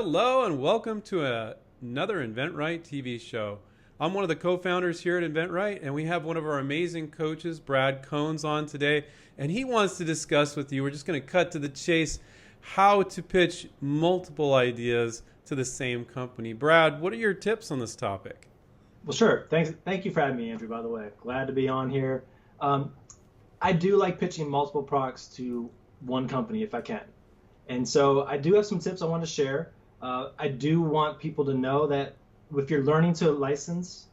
Hello and welcome to another InventRight TV show. I'm one of the co-founders here at InventRight, and we have one of our amazing coaches, Brad Cones, on today, and he wants to discuss with you, we're just going to cut to the chase, how to pitch multiple ideas to the same company. Brad, what are your tips on this topic? Well, sure. Thank you for having me, Andrew, by the way. Glad to be on here. I do like pitching multiple products to one company if I can. And so I do have some tips I want to share. I do want people to know that if you're learning to license,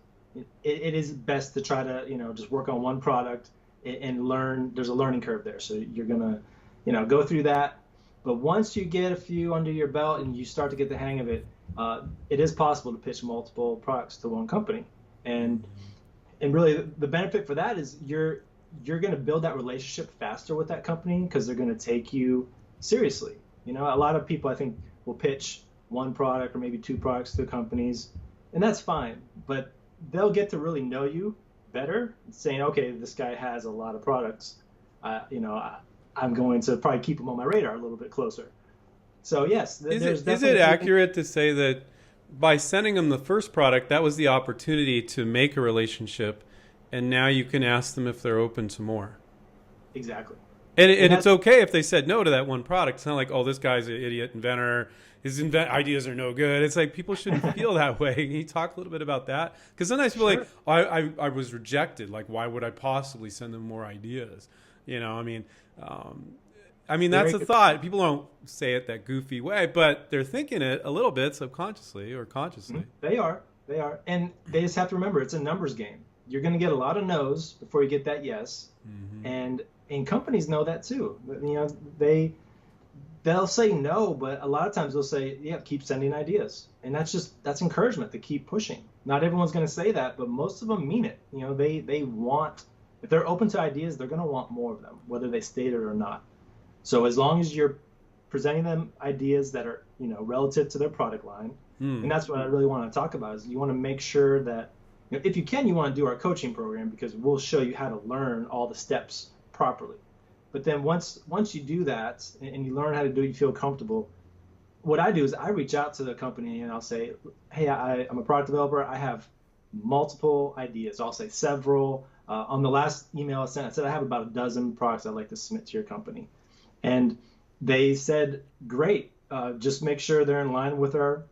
it is best to try to, just work on one product and learn. There's a learning curve there. So you're going to, go through that. But once you get a few under your belt and you start to get the hang of it, it is possible to pitch multiple products to one company. And really the benefit for that is you're going to build that relationship faster with that company because they're going to take you seriously. A lot of people, I think, will pitch one product or maybe two products to companies, and that's fine. But they'll get to really know you better, saying, okay, this guy has a lot of products. I'm going to probably keep him on my radar a little bit closer. So yes, is it accurate to say that by sending them the first product, that was the opportunity to make a relationship, and now you can ask them if they're open to more? Exactly. And it's okay if they said no to that one product. It's not like, oh, this guy's an idiot inventor. His ideas are no good. It's like people shouldn't feel that way. Can you talk a little bit about that? Because sometimes people are like, I was rejected. Like, why would I possibly send them more ideas? That's a thought. People don't say it that goofy way, but they're thinking it a little bit subconsciously or consciously. They are. And they just have to remember it's a numbers game. You're going to get a lot of no's before you get that yes. Mm-hmm. And companies know that too. They'll say no, but a lot of times they'll say, yeah, keep sending ideas. And that's encouragement to keep pushing. Not everyone's going to say that, but most of them mean it. They want, if they're open to ideas, they're going to want more of them, whether they state it or not. So as long as you're presenting them ideas that are, relative to their product line, and that's what I really want to talk about, is you want to make sure that, if you can, you want to do our coaching program because we'll show you how to learn all the steps properly. But then once you do that and you learn how to do it, you feel comfortable, what I do is I reach out to the company and I'll say, hey, I'm a product developer. I have multiple ideas. I'll say several. On the last email I sent, I said I have about a dozen products I'd like to submit to your company. And they said, great, just make sure they're in line with our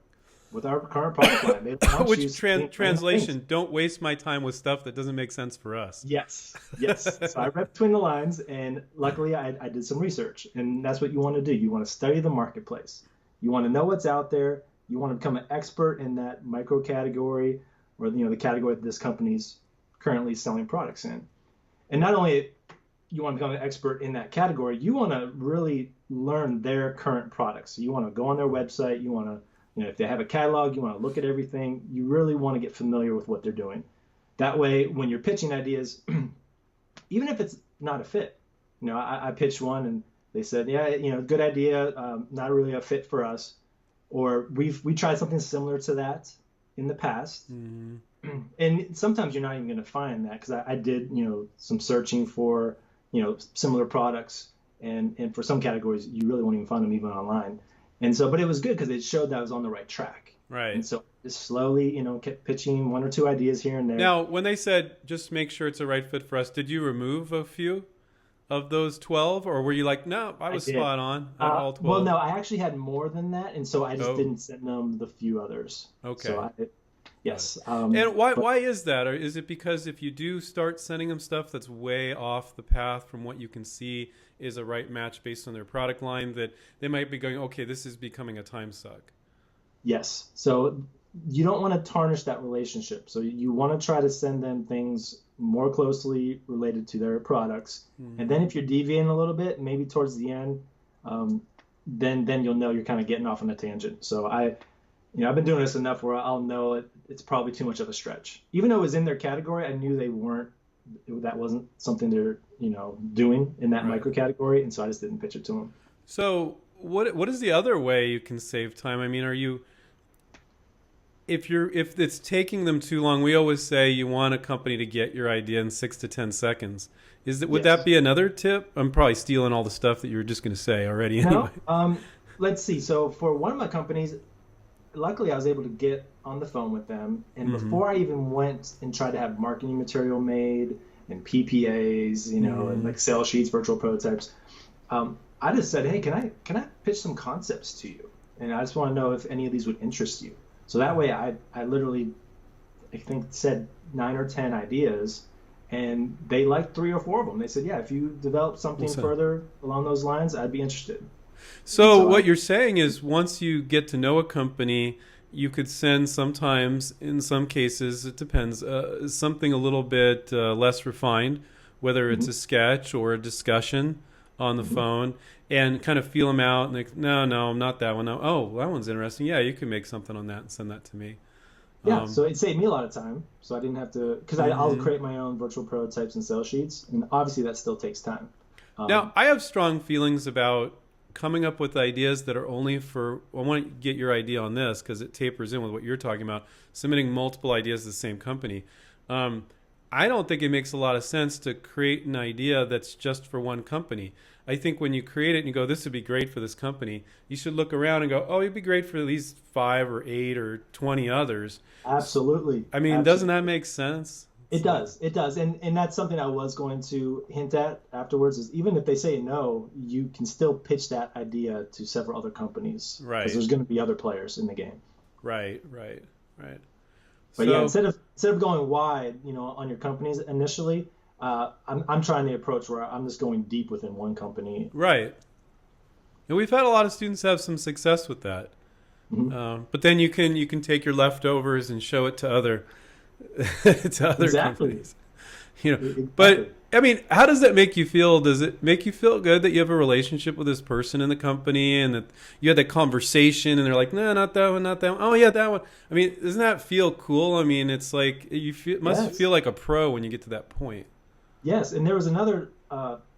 current product line. Which translation, don't waste my time with stuff that doesn't make sense for us. Yes. So I read between the lines, and luckily I did some research. And that's what you want to do. You want to study the marketplace. You want to know what's out there. You want to become an expert in that micro category or the category that this company's currently selling products in. And not only you want to become an expert in that category, you want to really learn their current products. So you want to go on their website. You want to if they have a catalog, you want to look at everything. You really want to get familiar with what they're doing. That way, when you're pitching ideas, even if it's not a fit, I pitched one and they said, yeah, good idea, not really a fit for us. Or we tried something similar to that in the past. Mm-hmm. And sometimes you're not even going to find that because I did, some searching for, similar products. And for some categories, you really won't even find them even online. And so, but it was good because it showed that I was on the right track. Right. And so just slowly, kept pitching one or two ideas here and there. Now, when they said, just make sure it's a right fit for us, did you remove a few of those 12? Or were you like, no, I was spot on at all 12? Well, no, I actually had more than that. And so I just didn't send them the few others. Okay. So yes. And why is that? Or is it because if you do start sending them stuff that's way off the path from what you can see is a right match based on their product line, that they might be going, okay, this is becoming a time suck? Yes. So you don't want to tarnish that relationship. So you want to try to send them things more closely related to their products. Mm-hmm. And then if you're deviating a little bit, maybe towards the end, then you'll know you're kind of getting off on a tangent. So I've been doing this enough where I'll know it's probably too much of a stretch. Even though it was in their category, I knew that wasn't something they're, doing in that micro category. And so I just didn't pitch it to them. So what is the other way you can save time? I mean, if it's taking them too long, we always say you want a company to get your idea in 6 to 10 seconds. Would that be another tip? I'm probably stealing all the stuff that you were just going to say already anyway. No, let's see. So for one of my companies, luckily I was able to get on the phone with them. And Mm-hmm. before I even went and tried to have marketing material made and PPAs, and like sales sheets, virtual prototypes, I just said, hey, can I pitch some concepts to you? And I just want to know if any of these would interest you. So that way I literally, I think, said 9 or 10 ideas, and they liked 3 or 4 of them. They said, yeah, if you develop something Awesome. further along those lines, I'd be interested. So what you're saying is once you get to know a company, you could send sometimes, in some cases, it depends, something a little bit less refined, whether it's a sketch or a discussion on the phone, and kind of feel them out. And like, no, not that one. No, oh, that one's interesting. Yeah, you can make something on that and send that to me. Yeah, so it saved me a lot of time. So I didn't have to, because I'll create my own virtual prototypes and sell sheets, and obviously that still takes time. Now, I have strong feelings about coming up with ideas that are only for, I want to get your idea on this because it tapers in with what you're talking about, submitting multiple ideas to the same company. I don't think it makes a lot of sense to create an idea that's just for one company. I think when you create it and you go, this would be great for this company, you should look around and go, oh, it'd be great for at least 5 or 8 or 20 others. Absolutely. I mean, Absolutely. Doesn't that make sense? It does. And that's something I was going to hint at afterwards, is even if they say no, you can still pitch that idea to several other companies. Right. Because there's going to be other players in the game. Right. But yeah, instead of going wide, on your companies initially, I'm trying the approach where I'm just going deep within one company. Right. And we've had a lot of students have some success with that. But then you can take your leftovers and show it to other companies. Exactly. But I mean, how does that make you feel? Does it make you feel good that you have a relationship with this person in the company and that you had that conversation and they're like, no, not that one, not that one. Oh yeah, that one. I mean, doesn't that feel cool? I mean, it's like must feel like a pro when you get to that point. Yes, and there was another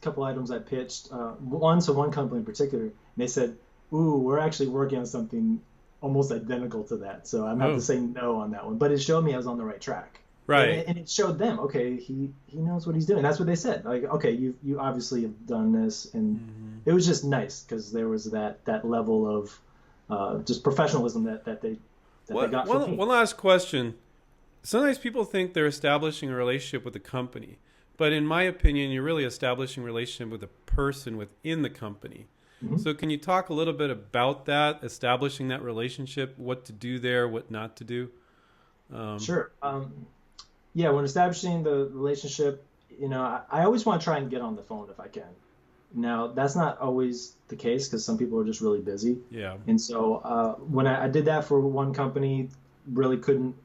couple items I pitched. One company in particular, and they said, "Ooh, we're actually working on something almost identical to that." So I'm going to have to say no on that one. But it showed me I was on the right track. Right. And it showed them, okay, he knows what he's doing. That's what they said. Like, okay, you obviously have done this, and it was just nice because there was that level of just professionalism that they got from me. One last question. Sometimes people think they're establishing a relationship with a company. But in my opinion, you're really establishing a relationship with a person within the company. So can you talk a little bit about that, establishing that relationship, what to do there, what not to do? Sure. Yeah, when establishing the relationship, I always want to try and get on the phone if I can. Now, that's not always the case because some people are just really busy. Yeah. And so when I did that for one company, really couldn't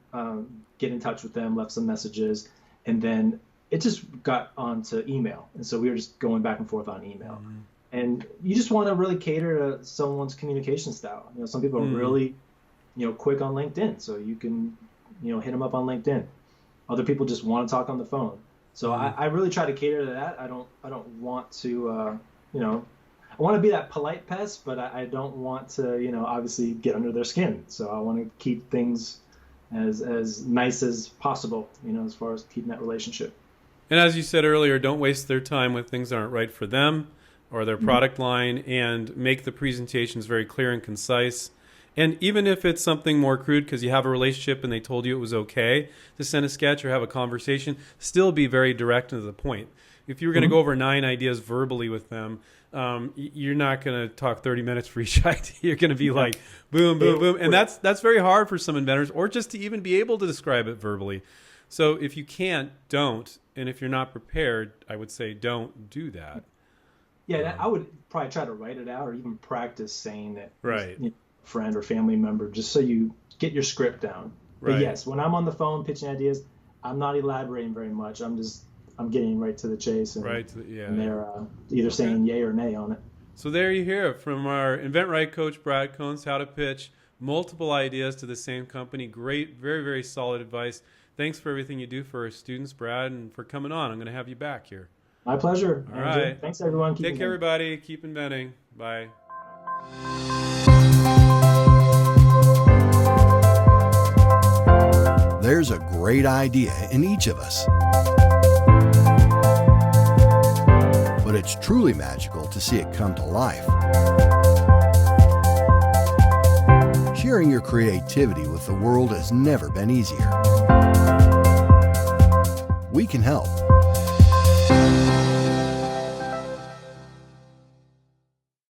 get in touch with them, left some messages, and then it just got onto email. And so we were just going back and forth on email. And you just want to really cater to someone's communication style. Some people are really, quick on LinkedIn, so you can, hit them up on LinkedIn. Other people just want to talk on the phone. So I really try to cater to that. I don't want to, I want to be that polite pest, but I don't want to, obviously get under their skin. So I want to keep things as nice as possible, as far as keeping that relationship. And as you said earlier, don't waste their time with things that aren't right for them or their product line, and make the presentations very clear and concise. And even if it's something more crude because you have a relationship and they told you it was okay to send a sketch or have a conversation, still be very direct and to the point. If you were going to go over 9 ideas verbally with them, you're not going to talk 30 minutes for each idea. You're going to be like, boom, boom, boom. And that's very hard for some inventors, or just to even be able to describe it verbally. So if you can't, don't. And if you're not prepared, I would say don't do that. Yeah, I would probably try to write it out or even practice saying it. Right. Friend or family member, just so you get your script down. Right. But yes, when I'm on the phone pitching ideas, I'm not elaborating very much. I'm getting right to the chase, and, and they're either saying yay or nay on it. So there you hear it from our InventRight coach, Brad Cones, how to pitch multiple ideas to the same company. Great, very, very solid advice. Thanks for everything you do for our students, Brad, and for coming on. I'm going to have you back here. My pleasure. All right. Thanks, everyone. Take care, everybody. Keep inventing. Bye. There's a great idea in each of us. But it's truly magical to see it come to life. Share sharing your creativity with the world has never been easier. We can help.